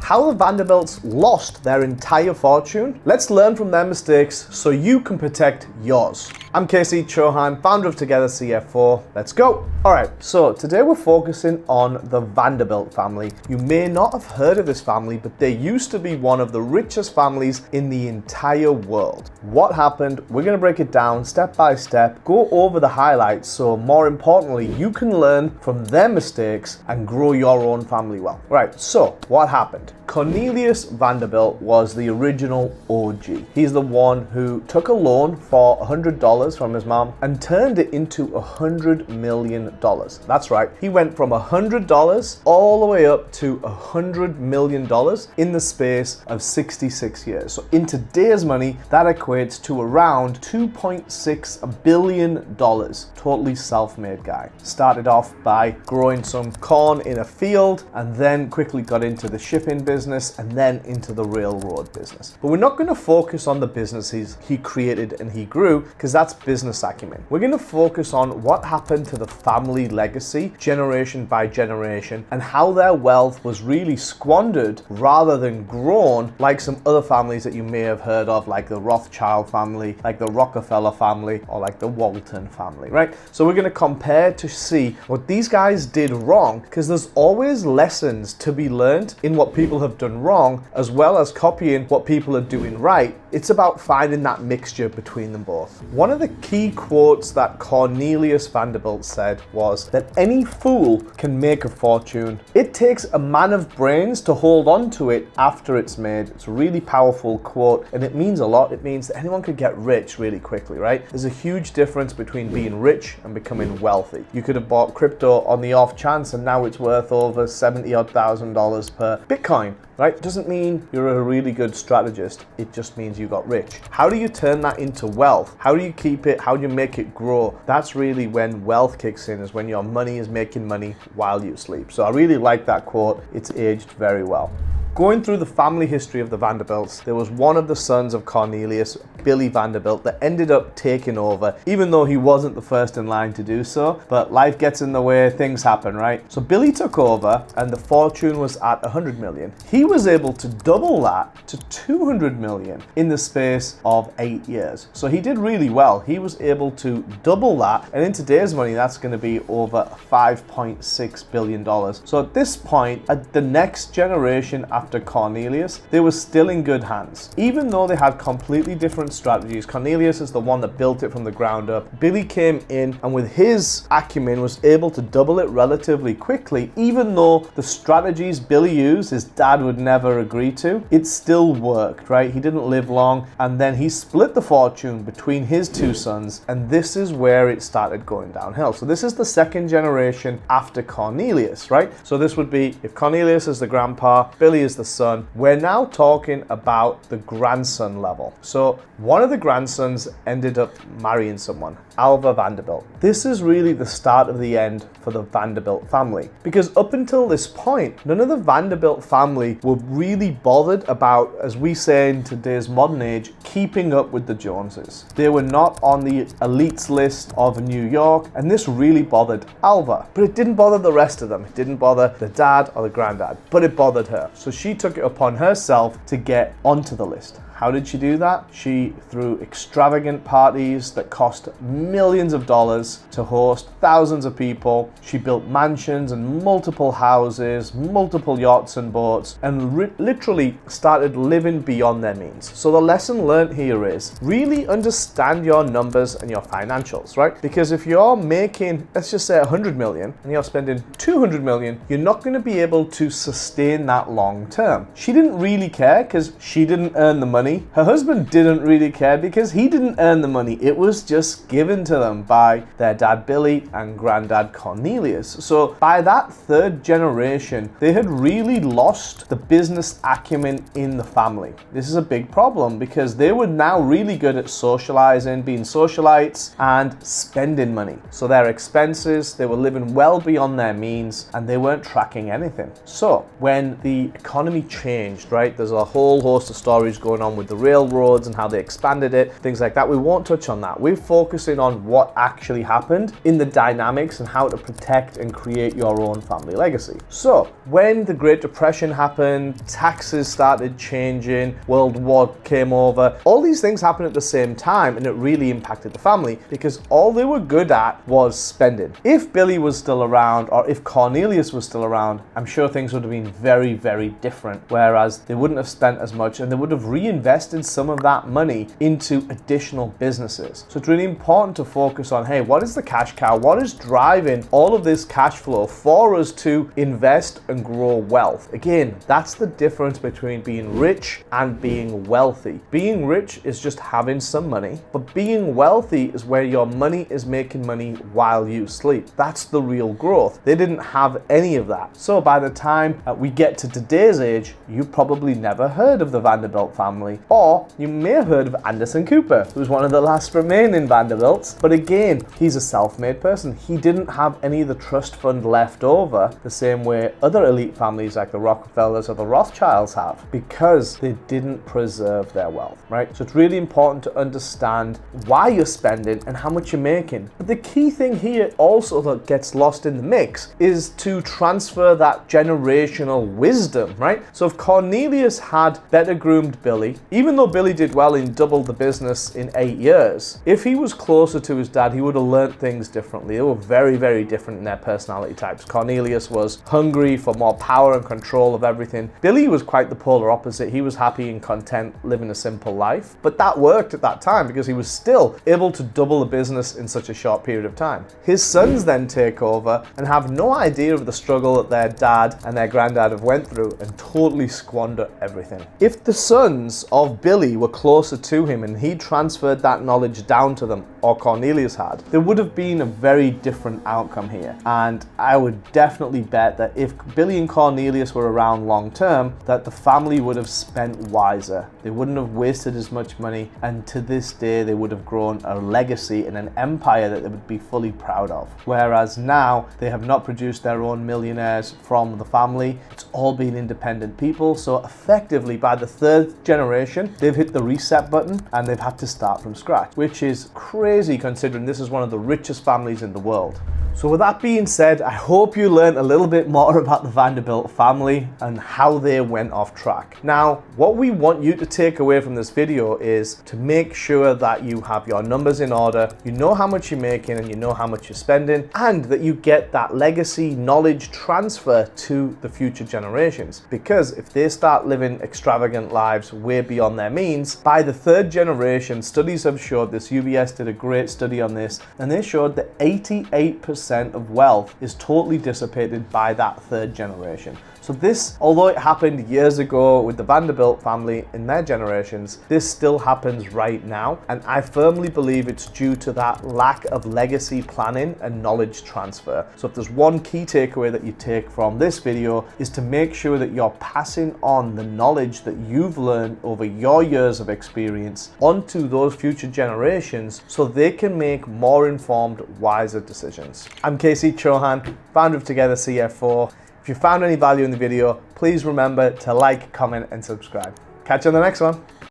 how the Vanderbilts lost their entire fortune. Let's learn from their mistakes so you can protect yours. I'm Casey Chohan, founder of togethercfo. Let's go. All right, so today we're focusing on the Vanderbilt family. You may not have heard of this family, but they used to be one of the richest families in the entire world. What happened? We're going to break it down step by step, go over the highlights, so more importantly, you can learn from their mistakes and grow your own family wealth. Right, so what happened? Cornelius Vanderbilt was the original OG. He's the one who took a loan for $100 from his mom and turned it into $100 million. That's right. He went from $100 all the way up to $100 million in the space of 66 years. So in today's money, that equates to around $2.6 billion. Totally self-made guy. Started off by growing some corn in a field and then quickly got into the shipping business and then into the railroad business. But we're not going to focus on the businesses he created and he grew, because that's business acumen. We're going to focus on what happened to the family legacy generation by generation and how their wealth was really squandered rather than grown like some other families that you may have heard of, like the Rothschild family, like the Rockefeller family, or like the Walton family, right? So we're going to compare to see what these guys did wrong, because there's always lessons to be learned in what people have done wrong, as well as copying what people are doing right. It's about finding that mixture between them both. One of the key quotes that Cornelius Vanderbilt said was that any fool can make a fortune. It takes a man of brains to hold on to it after it's made. It's a really powerful quote, and it means a lot. It means that anyone could get rich really quickly, right? There's a huge difference between being rich and becoming wealthy. You could have bought crypto on the off chance and now it's worth over $70,000 per Bitcoin. Right? Doesn't mean you're a really good strategist. It just means you got rich. How do you turn that into wealth? How do you keep it? How do you make it grow? That's really when wealth kicks in, is when your money is making money while you sleep. So I really like that quote. It's aged very well. Going through the family history of the Vanderbilts, there was one of the sons of Cornelius, Billy Vanderbilt, that ended up taking over, even though he wasn't the first in line to do so. But life gets in the way, things happen, right? So Billy took over and the fortune was at 100 million. He was able to double that to 200 million in the space of 8 years. So he did really well. He was able to double that, and in today's money, that's going to be over $5.6 billion. So at this point, at the next generation after Cornelius, they were still in good hands. Even though they had completely different strategies, Cornelius is the one that built it from the ground up. Billy came in and with his acumen was able to double it relatively quickly, even though the strategies Billy used, his dad would never agree to. It still worked, right? He didn't live long, and then he split the fortune between his two sons, and this is where it started going downhill. So this is the second generation after Cornelius, right? So this would be, if Cornelius is the grandpa, Billy is the son, we're now talking about the grandson level. So one of the grandsons ended up marrying someone, Alva Vanderbilt. This is really the start of the end for the Vanderbilt family, because up until this point, none of the Vanderbilt family were really bothered about, as we say in today's modern age, keeping up with the Joneses. They were not on the elites list of New York, and this really bothered Alva. But it didn't bother the rest of them. It didn't bother the dad or the granddad, but it bothered her. So she took it upon herself to get onto the list. How did she do that? She threw extravagant parties that cost millions of dollars to host thousands of people. She built mansions and multiple houses, multiple yachts and boats, and literally started living beyond their means. So the lesson learned here is really understand your numbers and your financials, right? Because if you're making, let's just say 100 million and you're spending 200 million, you're not going to be able to sustain that long term. She didn't really care because she didn't earn the money. Her husband didn't really care because he didn't earn the money. It was just given to them by their dad Billy and granddad Cornelius. So by that third generation, they had really lost the business acumen in the family. This is a big problem because they were now really good at socializing, being socialites, and spending money. So their expenses, they were living well beyond their means, and they weren't tracking anything. So when the economy changed, right, there's a whole host of stories going on with the railroads and how they expanded it, things like that. We won't touch on that. We're focusing on what actually happened in the dynamics and how to protect and create your own family legacy. So when the Great Depression happened, taxes started changing, World War came over, all these things happened at the same time, and it really impacted the family because all they were good at was spending. If Billy was still around, or if Cornelius was still around, I'm sure things would have been very, very different, whereas they wouldn't have spent as much and they would have reinvested some of that money into additional businesses. So it's really important to focus on, hey, what is the cash cow? What is driving all of this cash flow for us to invest and grow wealth? Again, that's the difference between being rich and being wealthy. Being rich is just having some money, but being wealthy is where your money is making money while you sleep. That's the real growth. They didn't have any of that. So by the time we get to today's age, you probably never heard of the Vanderbilt family, or you may have heard of Anderson Cooper, who's one of the last remaining Vanderbilts. But again, he's a self-made person. He didn't have any of the trust fund left over the same way other elite families like the Rockefellers or the Rothschilds have, because they didn't preserve their wealth, right? So it's really important to understand why you're spending and how much you're making. But the key thing here also that gets lost in the mix is to transfer that generational wisdom, right? So if Cornelius had better groomed Billy, even though Billy did well and doubled the business in 8 years, if he was closer to his dad, he would have learned things differently. They were very, very different in their personality types. Cornelius was hungry for more power and control of everything. Billy was quite the polar opposite. He was happy and content living a simple life, but that worked at that time because he was still able to double the business in such a short period of time. His sons then take over and have no idea of the struggle that their dad and their granddad have went through and totally squander everything. If the sons of Billy were closer to him and he transferred that knowledge down to them, or Cornelius had, there would have been a very different outcome here. And I would definitely bet that if Billy and Cornelius were around long term, that the family would have spent wiser. They wouldn't have wasted as much money, and to this day they would have grown a legacy and an empire that they would be fully proud of. Whereas now they have not produced their own millionaires from the family. It's all been independent people. So effectively by the third generation, they've hit the reset button and they've had to start from scratch, which is crazy considering this is one of the richest families in the world. So with that being said, I hope you learned a little bit more about the Vanderbilt family and how they went off track. Now, what we want you to take away from this video is to make sure that you have your numbers in order, you know how much you're making and you know how much you're spending, and that you get that legacy knowledge transfer to the future generations. Because if they start living extravagant lives way beyond their means, by the third generation, studies have showed this, UBS did a great study on this, and they showed that 88% of wealth is totally dissipated by that third generation. So this, although it happened years ago with the Vanderbilt family in their generations, this still happens right now. And I firmly believe it's due to that lack of legacy planning and knowledge transfer. So if there's one key takeaway that you take from this video, is to make sure that you're passing on the knowledge that you've learned over your years of experience onto those future generations so they can make more informed, wiser decisions. I'm Casey Chauhan, founder of togethercfo. If you found any value in the video, please remember to like, comment, and subscribe. Catch you on the next one.